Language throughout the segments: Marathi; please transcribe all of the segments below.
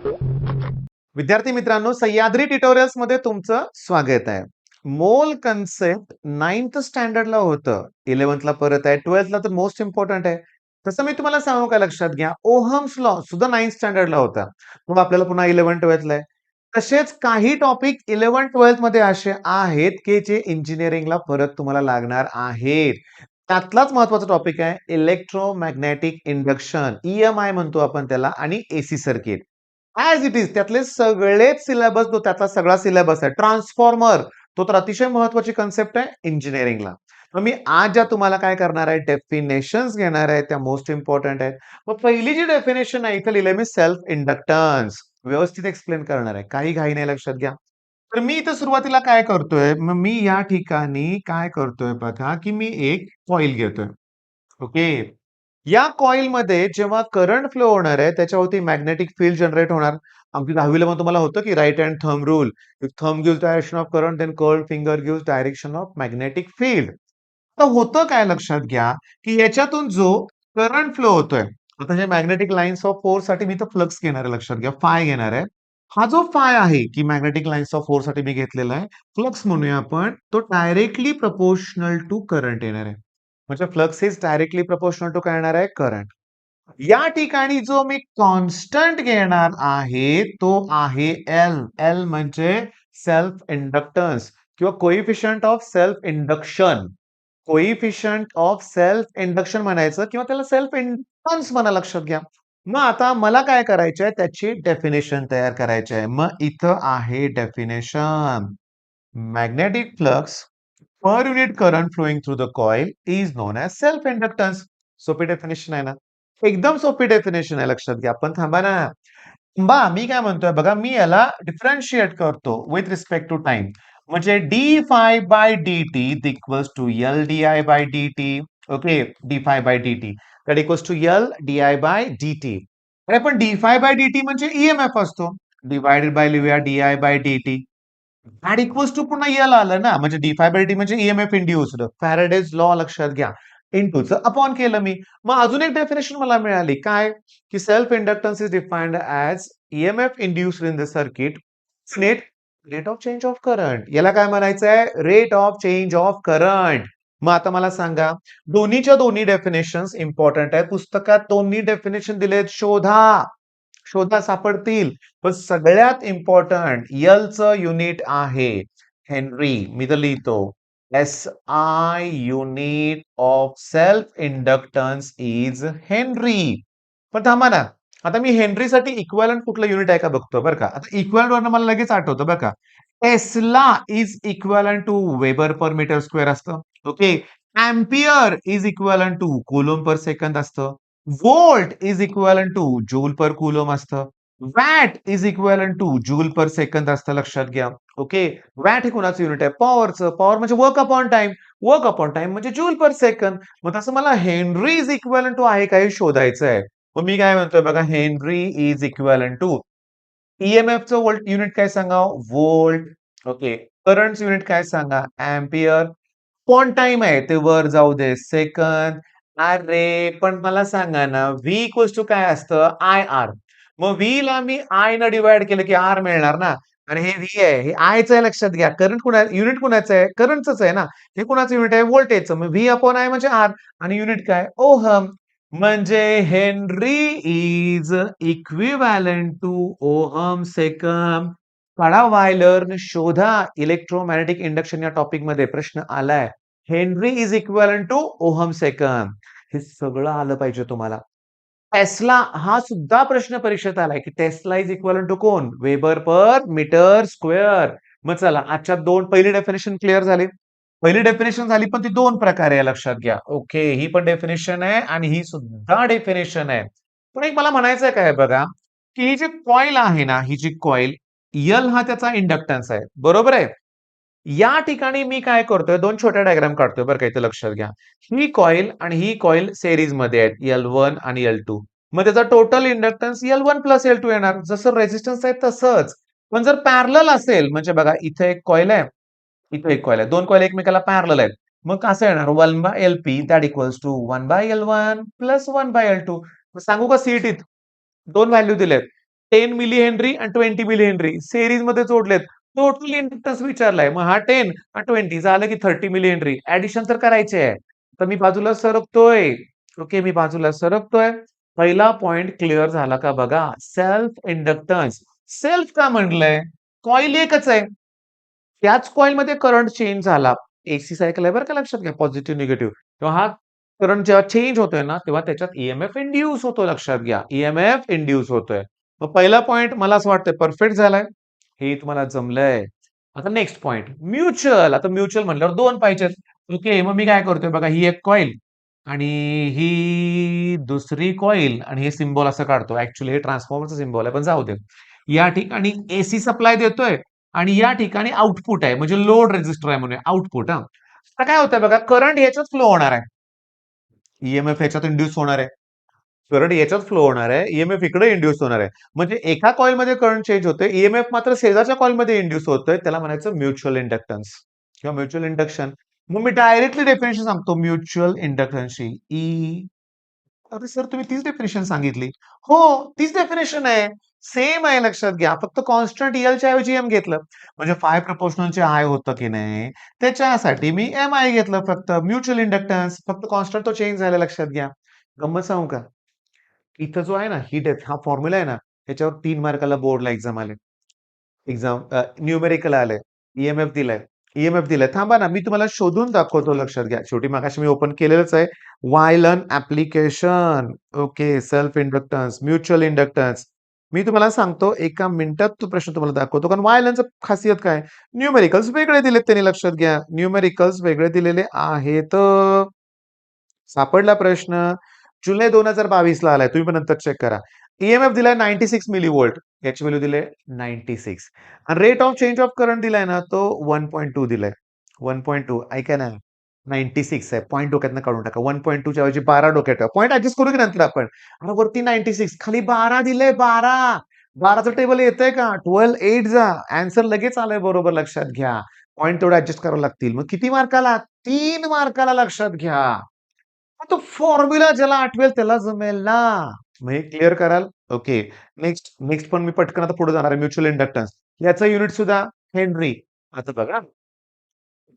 विद्यार्थी मित्रांनो, सह्याद्री ट्युटोरियल्स मध्ये तुमचं स्वागत आहे. मोल कन्सेप्ट 9th स्टँडर्डला होतं, 11th ला परत आहे, 12th ला तर मोस्ट इम्पॉर्टंट आहे. तसं मी तुम्हाला सांगू का, लक्षात घ्या, ओहम्स लॉ सुद्धा 9th स्टँडर्डला होता. मग आपल्याला पुन्हा 11-12th ला आहे. तसेच काही टॉपिक 11-12th मध्ये असे आहेत की जे इंजिनिअरिंगला परत तुम्हाला लागणार आहेत. त्यातलाच महत्वाचा टॉपिक आहे इलेक्ट्रोमॅग्नेटिक इंडक्शन, EMI म्हणतो आपण त्याला, आणि AC circuit. As it is त्यातले सगळेच सिलेबस, तो त्यातला सगळा सिलेबस आहे. ट्रान्सफॉर्मर, तो तर अतिशय महत्वाची कन्सेप्ट आहे इंजिनिअरिंगला. मग मी आज ज्या तुम्हाला काय करणार आहे, डेफिनेशन्स घेणार आहे, त्या मोस्ट इम्पॉर्टंट आहेत. मग पहिली जी डेफिनेशन आहे, इथे लिहिलंय मी सेल्फ इंडक्टन्स. व्यवस्थित एक्सप्लेन करणार आहे, काही घाई नाही, लक्षात घ्या. तर मी इथं सुरुवातीला काय करतोय, मग मी या ठिकाणी काय करतोय बघा, की मी एक कॉईल घेतोय. ओके. या कॉइलमध्ये जेव्हा करंट फ्लो होणार आहे, त्याच्यावरती मॅग्नेटिक फील्ड जनरेट होणार. अगदी 10वी पण तुम्हाला होतं की right hand thumb rule. If thumb gives direction of current, then curled finger gives direction of magnetic field. तर होतं काय, लक्षात घ्या, की याच्यातून जो करंट फ्लो होतोय, आता हे मॅग्नेटिक लाईन्स ऑफ फोर्स साठी मी इथं फ्लक्स घेणार आहे, लक्षात घ्या, फाय घेणार आहे. हा जो फाय आहे, की मॅग्नेटिक लाईन्स ऑफ फोर्स साठी मी घेतलेला आहे, फ्लक्स म्हणूया आपण, तो डायरेक्टली प्रपोर्शनल टू करंट येणार आहे. म्हणजे flux is directly proportional to काय येणार आहे, करंट. या ठिकाणी जो मी कॉन्स्टंट घेणार आहे, तो आहे एल. एल म्हणजे सेल्फ इंडक्टन्स किंवा coefficient of self induction. Coefficient of self induction म्हणायचं किंवा त्याला सेल्फ इंडक्टन्स म्हणा, लक्षात घ्या. मग आता मला काय करायचंय, त्याची डेफिनेशन तयार करायची आहे. मग इथं आहे definition. Magnetic flux per unit current flowing through the coil is known as self inductance. सोपी डेफिनेशन आहे ना? एकदम सोपी डेफिनेशन आहे, लक्षात घ्या. पण थांबा ना. मी काय म्हणतोय बघा, मी याला डिफरन्शिएट करतो विथ रिस्पेक्ट टू टाइम. म्हणजे D phi by D T equals to L D I by D T. Okay, D phi by D T that equals to L D I by D T. अरे पण D phi by D T म्हणजे ईएमएफ असतो, डिवायडेड बाय लिहूया D I by D T. That equals to पुन्हा एल आलं ना, म्हणजे डी फाय बाय डी म्हणजे ईएमएफ इंड्युस्ड, फॅरेडेज लॉ, लक्षात घ्या. इंटूचं अपॉन केलं मी. मग अजून एक डेफिनेशन मला मिळाली, काय, की self inductance is defined as EMF induced in the circuit net rate of change of current. याला काय म्हणायचं आहे, rate of change of current. मग आता मला सांगा, दोन्हीच्या दोन्ही डेफिनेशन्स इम्पॉर्टंट आहे. पुस्तकात दोन्ही डेफिनेशन दिलेत, शोधा. शोधा, सापडतील. पण सगळ्यात इम्पॉर्टंट एलचं युनिट आहे हेनरी. मी तर लिहितो SI unit of self inductance is Henry. पण थांबा ना, आता मी हेनरीसाठी इक्वलंट कुठलं युनिट आहे का बघतो बरं का. आता इक्वलंट वरनं मला लगेच आठवतं बरं का, Tesla is equivalent to weber per metre square असतं. Okay. Ampere is equivalent to coulomb per second असतं. Volt is equivalent to joule per coulomb असतं. Watt is equivalent to joule per second असतं, लक्षात घ्या. ओके. वॅट हे कोणाचं युनिट आहे, पॉवरचं. पॉवर म्हणजे work upon time. Work upon time म्हणजे जूल पर सेकंद. मग तसं मला हेनरी इज इक्वलंट टू आहे काही शोधायचं आहे. मग मी काय म्हणतोय बघा, हेनरी इज इक्वलंट टू ईएमएफचं व्होल्ट युनिट काय सांगा, व्होल्ट. ओके. करंट युनिट काय सांगा, एम्पियर. अपॉन टाइम आहे, ते वर जाऊ दे, सेकंद. अरे पण मला सांगा ना, व्ही इक्वल्स टू काय असतं, आय आर. मग व्ही ला मी आय न डिवाइड केलं की आर मिळणार ना. आणि हे व्ही आहे, हे आयचं आहे, लक्षात घ्या. करंट कुणा युनिट कुणाचं आहे, करंटच आहे ना. हे कुणाचं युनिट आहे, व्होल्टेजचं. मग व्ही अपॉन आय म्हणजे आर. आणि युनिट काय, ओहम. म्हणजे Henry is equivalent to ohm second. काढा वायलर, शोधा. इलेक्ट्रोमॅग्नेटिक इंडक्शन या टॉपिक मध्ये प्रश्न आलाय. Henry is equivalent to ohm second. हे सगळं आलं पाहिजे तुम्हाला. टेस्ला हा सुद्धा प्रश्न परीक्षेत आलाय, की टेस्ला इज इक्वलंट टू कोण, वेबर पर मीटर स्क्वेअर. मग चला, आजच्या दोन पहिली डेफिनेशन क्लिअर झाली. पहिली डेफिनेशन झाली, पण ती दोन प्रकारे आहे, लक्षात घ्या. ओके, ही पण डेफिनेशन आहे आणि ही सुद्धा डेफिनेशन आहे. पण एक मला म्हणायचं काय बघा, की ही जी कॉईल आहे ना, ही जी कॉईल, यल हा त्याचा इंडक्टन्स आहे, बरोबर आहे. या ठिकाणी मी काय करतोय, दोन छोट्या डायग्राम काढतोय बरं का, इथे लक्षात घ्या. ही कॉईल आणि ही कॉईल सेरीज मध्ये आहेत, L1 आणि L2. मग त्याचा total inductance L1 plus L2 येणार. जसं रेझिस्टन्स आहे तसंच. पण जर पॅरलल असेल, म्हणजे बघा, इथे एक कॉईल आहे, इथे एक कॉईल आहे. दोन कॉईल एकमेकाला पॅरलल आहेत. मग कसं येणार, 1 by LP that equals to 1 by L1 plus 1 by L2. सांगू का सीईटीत दोन व्हॅल्यू दिलेत. 10 मिली हेनरी आणि 20 मिली हेनरी सेरीज मध्ये जोडलेत. Total inductance विचारलाय. मग हा 10 हा 20 झालं की 30 मिली हेनरी. ऍडिशन तर करायचे आहे. तर मी बाजूला सरकतोय. ओके, मी बाजूला सरकतोय. पहिला पॉइंट क्लिअर झाला का बघा. Self inductance. सेल्फ का म्हटलंय? कॉईल एकच आहे. त्याच कॉइलमध्ये करंट चेंज झाला. एसी सायकल आहे बरं का, लक्षात घ्या. Positive, negative. तेव्हा हा करंट जेव्हा चेंज होतोय ना, तेव्हा त्याच्यात ईएमएफ इंड्यूस होतो. लक्षात घ्या. ईएमएफ इंड्यूस होतोय. मग पहिला पॉइंट मला असं वाटतंय परफेक्ट झालाय. हे तुम्हाला जमलंय. आता नेक्स्ट पॉइंट म्युच्युअल. आता म्युच्युअल म्हटल्यावर दोन पाहिजेत. ओके, मग मी काय करतोय बघा, ही एक कॉईल आणि ही दुसरी कॉईल आणि हे सिम्बॉल असं काढतो. ऍक्च्युली हे ट्रान्सफॉर्मरचं सिम्बॉल आहे, पण जाऊ दे. या ठिकाणी एसी सप्लाय देतोय आणि या ठिकाणी आउटपुट आहे, म्हणजे लोड रेजिस्टर आहे म्हणून आउटपुट. हा, आता काय होतंय बघा, करंट याच्यात फ्लो होणार आहे. ईएमएफ याच्यात इंड्यूस होणार आहे. करंट याच्यात फ्लो होणार आहे. ईएमएफ इकडे इंड्यूस होणार आहे. म्हणजे एका कॉइलमध्ये करंट चेंज होतोय. ईएमएफ मात्र शेजारच्या कॉइलमध्ये इंड्यूस होतोय. त्याला म्हणायचं म्युच्युअल इंडक्टन्स किंवा म्युच्युअल इंडक्शन. मग मी डायरेक्टली डेफिनेशन सांगतो म्युच्युअल इंडक्टन्सची. अरे सर, तुम्ही तीच डेफिनेशन सांगितली. हो, तीच डेफिनेशन आहे. सेम आहे, लक्षात घ्या. फक्त कॉन्स्टंट च्या ऐवजी एम घेतलं. म्हणजे फाय प्रपोर्शनलचे आय होतं की नाही, त्याच्यासाठी मी एम आय घेतलं फक्त. म्युच्युअल इंडक्टन्स फक्त कॉन्स्टंट तो चेंज झाला, लक्षात घ्या. गंमत सांगू का? इथं जो आहे ना, हा फॉर्म्युला आहे ना, त्याच्यावर 3 मार्काला बोर्डला एक्झाम आले. न्यूमेरिकल आलंय. ईएमएफ दिलाय. ईएमएफ दिलाय. थांबा ना, मी तुम्हाला शोधून दाखवतो, लक्षात घ्या. शेवटी मगाशी मी ओपन केलेलंच आहे. वायलन application. Okay, self inductance, mutual inductance. मी तुम्हाला सांगतो, एका मिनिटात तो प्रश्न तुम्हाला दाखवतो. कारण वायलनचं खासियत काय? न्यूमेरिकल्स वेगळे दिलेत त्यांनी, लक्षात घ्या. न्यूमेरिकल्स वेगळे दिलेले आहेत. सापडला प्रश्न. जुलै 2022 ला आलाय. तुम्ही पण नंतर चेक करा. ईएमएफ दिलाय 96 मिलीव्होल्ट. याची व्हॅल्यू दिले 96. आणि rate of change of current दिलाय ना, तो 1.2 दिलाय. 1.2 ऐका ना. 96 आहे. पॉइंट डोक्यातनं काढून टाका. 1.2 च्या ऐवजी 12 डोक्यात ठेवा. पॉइंट ऍडजस्ट करू की नंतर आपण. आणि वरती 96 खाली 12 दिले. 12. 12चं टेबल येतंय का? 12 8 जा. आन्सर लगेच आलंय बरोबर, लक्षात घ्या. पॉइंट तेवढे ऍडजस्ट करावे लागतील. मग किती मार्काला? 3 मार्काला, लक्षात घ्या. तो फॉर्म्युला ज्याला आठवेल त्याला जमेल ना. मग हे क्लिअर कराल. ओके, नेक्स्ट नेक्स्ट पण मी पटकन आता पुढे जाणार आहे. म्युच्युअल इंडक्टन्स याचं युनिट सुद्धा हेनरी. आता बघा,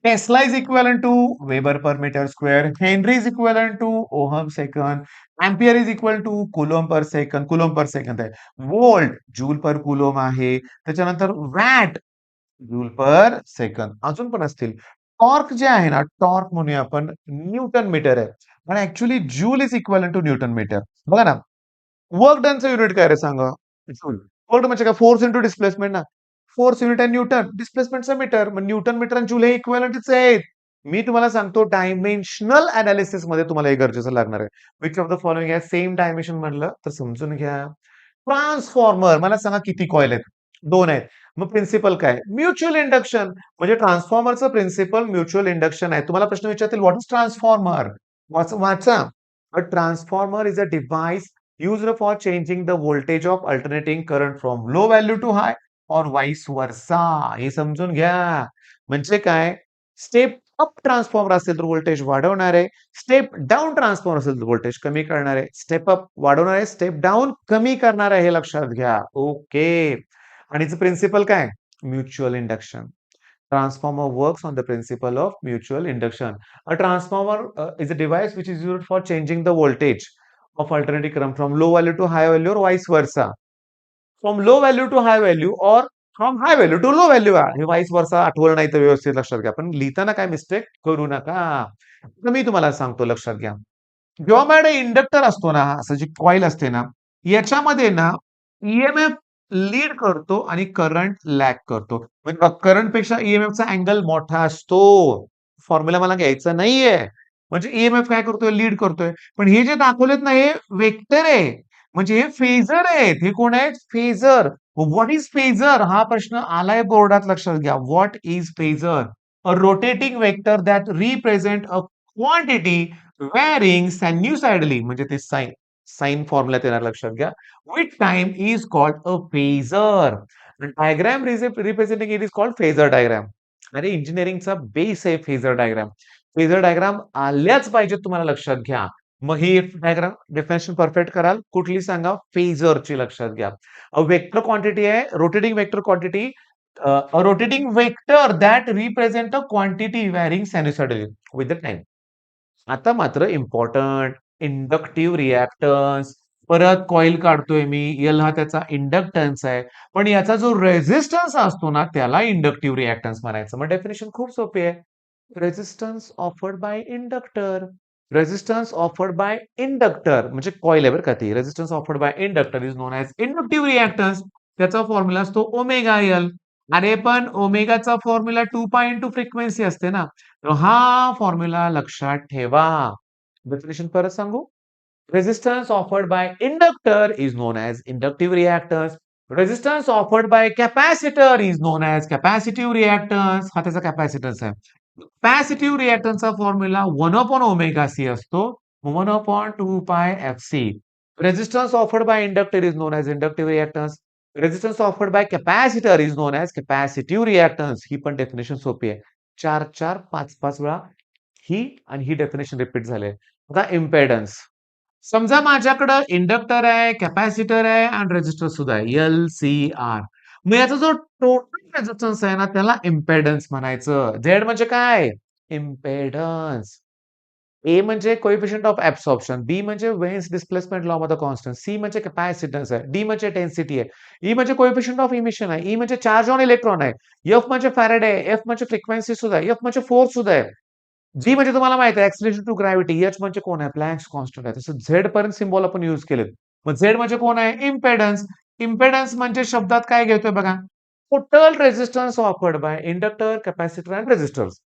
tesla is equal to weber per metre square. Henry is equal to ohm second. Ampere is equal to coulomb per second. Coulomb per second आहे. वोल्ट जूल पर कुलोम आहे. त्याच्यानंतर वॅट जूल पर सेकंद. अजून पण असतील. टॉर्क जे आहे ना, टॉर्क म्हणूया आपण, न्यूटन मीटर आहे. आणि actually joule is equal to newton metre. बघा ना, वर्क डनचं युनिट काय रे सांगा? जूल. वर्क म्हणजे काय? फोर्स इंटू डिस्प्लेसमेंट ना. फोर्स युनिट आहे न्यूटन, डिस्प्लेसमेंटचं मीटर. मग न्यूटन मीटर आणि जूल हे इक्वलंटच आहेत. मी तुम्हाला सांगतो, डायमेन्शनल अनालिसिस मध्ये तुम्हाला हे गरजेचं लागणार आहे. विच ऑफ द फॉलोइंग आहे सेम डायमेन्शन म्हटलं तर समजून घ्या. ट्रान्सफॉर्मर मला सांगा किती कॉईल आहेत? 2 आहेत. मग प्रिन्सिपल काय? Mutual induction. म्हणजे ट्रान्सफॉर्मरचं प्रिन्सिपल म्युच्युअल इंडक्शन आहे. तुम्हाला प्रश्न विचारतील, व्हॉट इज ट्रान्सफॉर्मर? वाचा. A transformer is a device used for changing the voltage of alternating current from low value to high or vice versa. हे समजून घ्या. म्हणजे काय? स्टेप अप ट्रान्सफॉर्मर असेल तर व्होल्टेज वाढवणार आहे. स्टेप डाऊन ट्रान्सफॉर्मर असेल तर व्होल्टेज कमी करणार आहे. स्टेप अप वाढवणार आहे, स्टेप डाऊन कमी करणार आहे. हे लक्षात घ्या. ओके. आणि प्रिन्सिपल काय? Mutual induction. Transformer works on the principle of mutual induction. A transformer is a device which is used for changing the voltage of alternating current from low value to high value or vice versa. From low value to high value or from high value to low value. हे vice versa आठवलं नाही तर व्यवस्थित लक्षात घ्या. पण लिहिताना काय मिस्टेक करू नका. तर मी तुम्हाला सांगतो, लक्षात घ्या. जेव्हा माझ्याकडे इंडक्टर असतो ना, असं जी कॉईल असते ना, याच्यामध्ये ना ईएमएफ लीड करतो आणि करंट लॅग करतो. म्हणजे करंट पेक्षा ईएमएफचा अँगल मोठा असतो. फॉर्म्युला मला घ्यायचा नाहीये. म्हणजे ईएमएफ काय करतोय? लीड करतोय. पण हे जे दाखवलेत ना, हे वेक्टर आहे. म्हणजे हे फेजर आहेत. हे कोण आहेत? फेजर. What is phasor? हा प्रश्न आलाय बोर्डात, लक्षात घ्या. What is phasor? A rotating vector that represent a quantity varying sinusoidally. म्हणजे ते साइन फॉर्म्युल्यात येणार, लक्षात घ्या. With time is called a phasor. Diagram representing it is called phasor diagram. अरे, इंजिनिअरिंगचा बेस आहे फेजर डायग्राम. फेजर डायग्राम आल्याच पाहिजेत तुम्हाला, लक्षात घ्या. मग ही डायग्राम डेफिनेशन परफेक्ट कराल. कुठली सांगा? फेजरची लक्षात घ्या. वेक्टर क्वांटिटी आहे, rotating vector quantity a rotating vector that represent a quantity varying sinusoidally with the time. आता मात्र इम्पॉर्टंट इंडक्टिव्ह रिएक्टन्स परत कॉईल काढतोय मी. एल हा त्याचा इंडक्टन्स आहे. पण याचा जो रेझिस्टन्स असतो ना त्याला इंडक्टिव्ह रिएक्टन्स म्हणायचं. मग डेफिनेशन खूप सोपी आहे. Resistance offered by inductor. Resistance offered by inductor म्हणजे कॉईल आहे बरं का ती. Resistance offered by inductor is known as inductive reactance. त्याचा फॉर्म्युला असतो ओमेगा एल. अरे पण ओमेगाचा फॉर्म्युला 2 पाय इंटू फ्रिक्वेन्सी असते ना. तर हा फॉर्म्युला लक्षात ठेवा. डेफिनेशन परत सांगू. Resistance offered by inductor is known as inductive reactance. Resistance offered by capacitor is known as capacitive reactance. हा त्याचा कॅपॅसिटन्स आहे. कॅपॅसिटिव्ह रिएक्टन्सचा फॉर्म्युला 1 अपॉन ओमेगा सी असतो. 1 upon 2 pi F C. Resistance offered by inductor is known as inductive reactance. Resistance offered by capacitor is known as capacitive reactance. ही पण डेफिनेशन सोपी आहे. 4-4, 5-5 वेळा ही आणि ही डेफिनेशन रिपीट झाले. आता इम्पेडन्स. समजा माझ्याकडे इंडक्टर आहे, कॅपॅसिटर आहे आणि रेझिस्टर सुद्धा आहे. एल-सी-आर. मग याचा जो टोटल रेझिस्टन्स आहे ना त्याला इम्पेडन्स म्हणायचं. झेड म्हणजे काय? इम्पेडन्स. ए म्हणजे कोएफिशियंट ऑफ ऍब्सॉर्प्शन, बी म्हणजे Wien's displacement law of the constant, C म्हणजे कॅपॅसिटन्स आहे, डी म्हणजे डेन्सिटी आहे, ई म्हणजे कोएफिशियंट ऑफ इमिशन आहे, ई म्हणजे चार्ज ऑन इलेक्ट्रॉन आहे, एफ म्हणजे फॅरेडे आहे, एफ म्हणजे फ्रिक्वेन्सी सुद्धा आहे, एफ म्हणजे फोर्स सुद्धा आहे. जी म्हणजे तुम्हाला माहिती आहे एक्सलेशन टू ग्रॅव्हिटी, एच म्हणजे कोण आहे? प्लँक्स कॉन्स्टंट आहे. तसं झेड पर्यंत सिम्बॉल आपण युज केलेत. मग झेड म्हणजे कोण आहे? इम्पेडन्स. इम्पेडन्स म्हणजे शब्दात काय घेतोय बघा. Total resistance offered by inductor, capacitor and resistors.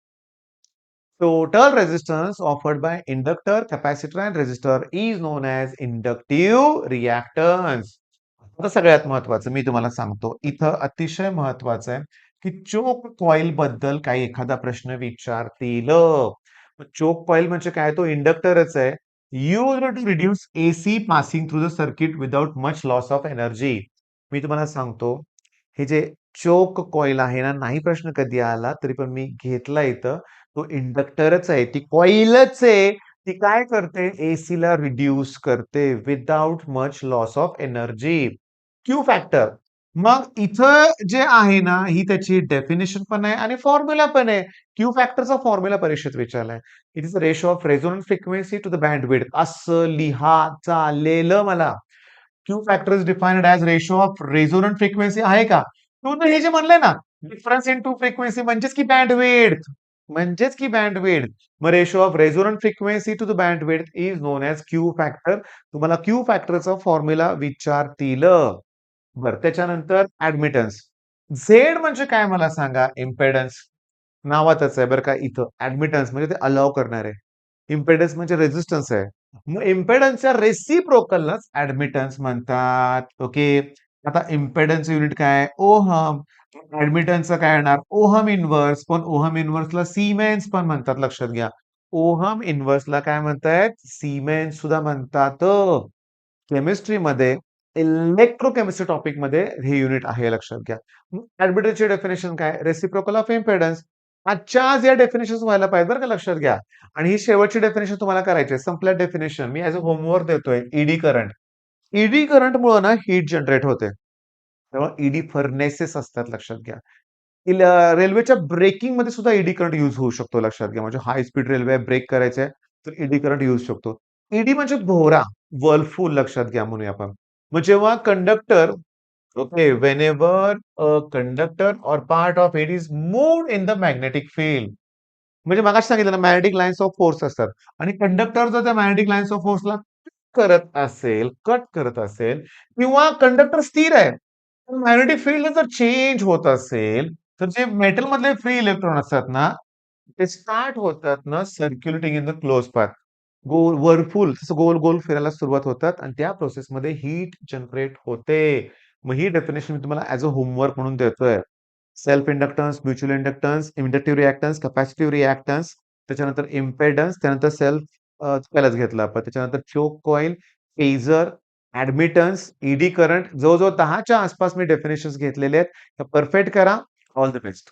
Total resistance offered by inductor, capacitor and resistor is known as inductive reactance. आता सगळ्यात महत्वाचं मी तुम्हाला सांगतो. इथं अतिशय महत्वाचं आहे की चोक कॉईल बद्दल काही एखादा प्रश्न विचारतील. चोक कॉईल म्हणजे काय? तो इंडक्टरच आहे. Used to reduce AC passing through the circuit without much loss of energy. मी तुम्हाला सांगतो, हे जे चोक कॉईल आहे ना, नाही प्रश्न कधी आला तरी पण मी घेतला इथं. तो इंडक्टरच आहे. ती कॉईलच आहे. ती काय करते? एसीला रिड्यूस करते without much loss of energy. Q factor. मग इथं जे आहे ना, ही त्याची डेफिनेशन पण आहे आणि फॉर्म्युला पण आहे. क्यू फॅक्टरचा फॉर्म्युला परीक्षेत विचारलाय. It is the ratio of resonant frequency to the bandwidth. असं लिहा चालेल मला. Q factor is defined as ratio of resonant frequency आहे का? तू हे जे म्हणलंय ना, डिफरन्स इन टू फ्रिक्वेन्सी म्हणजेच की बँडविड्थ. म्हणजेच की बँडविड्थ. मग ratio of resonant frequency to the bandwidth is known as Q factor. तुम्हाला क्यू फॅक्टरचा फॉर्म्युला विचारतील. बरं त्याच्यानंतर ऍडमिटन्स. झेड म्हणजे काय मला सांगा? इम्पेडन्स. नावातच आहे बरं का इथं. ऍडमिटन्स म्हणजे ते अलाव करणार आहे. इम्पेडन्स म्हणजे रेझिस्टन्स आहे. मग इम्पेडन्सच्या रेसिप्रोकललाच ऍडमिटन्स म्हणतात. ओके. आता इम्पेडन्स युनिट काय? ओहम. ऍडमिटन्सचं काय येणार? Ohm inverse. पण ओहम इन्व्हर्सला सिमेन्स पण म्हणतात लक्षात घ्या. ओहम इन्व्हर्सला काय म्हणतायत? सिमेन्स सुद्धा म्हणतात. केमिस्ट्रीमध्ये इलेक्ट्रोकेमिस्ट्री टॉपिकमध्ये हे युनिट आहे लक्षात घ्या. ऍडमिटन्सची डेफिनेशन काय? Reciprocal of impedance. आजच्या आज या डेफिनेशन व्हायला पाहिजे बरं का लक्षात घ्या. आणि ही शेवटची डेफिनेशन तुम्हाला करायची आहे. संपल्या डेफिनेशन मी ऍज अ होमवर्क देतोय. Eddy current. ईडी करंटमुळे ना हीट जनरेट होते. तेव्हा ईडी फर्नेसेस असतात लक्षात घ्या. रेल्वेच्या ब्रेकिंग मध्ये सुद्धा ईडी करंट युज होऊ शकतो लक्षात घ्या. म्हणजे हाय स्पीड रेल्वे ब्रेक करायचे आहे, तर ईडी करंट युज शकतो. ईडी म्हणजे भोवरा, व्हर्लफूल लक्षात घ्या म्हणूया आपण. मग जेव्हा कंडक्टर ओके व्हेनेवर कंडक्टर और part of it is moved in the magnetic field. म्हणजे मगाशी सांगितलं ना मॅग्नेटिक लाईन्स ऑफ फोर्स असतात आणि कंडक्टर जर त्या मॅग्नेटिक लाईन्स ऑफ फोर्सला कट करत असेल किंवा कंडक्टर स्थिर आहे. मॅग्नेटिक फील्ड जर चेंज होत असेल, तर जे मेटल मधले फ्री इलेक्ट्रॉन असतात ना, ते स्टार्ट होतात ना circulating in the close path. Goal Whirlpool तसं गोल-गोल फिरायला सुरुवात होतात आणि त्या प्रोसेसमध्ये हीट जनरेट होते. मग ही डेफिनेशन मी तुम्हाला ॲज अ होमवर्क म्हणून देतोय. Self inductance, mutual inductance, inductive reactance, capacitive reactance, त्याच्यानंतर इम्पेडन्स, त्यानंतर सेल्फ पहिलाच घेतला आपण. त्याच्यानंतर choke coil, phasor, admittance, eddy current जवळ-जवळ 10च्या आसपास मी डेफिनेशन्स घेतलेले आहेत. परफेक्ट करा. All the best.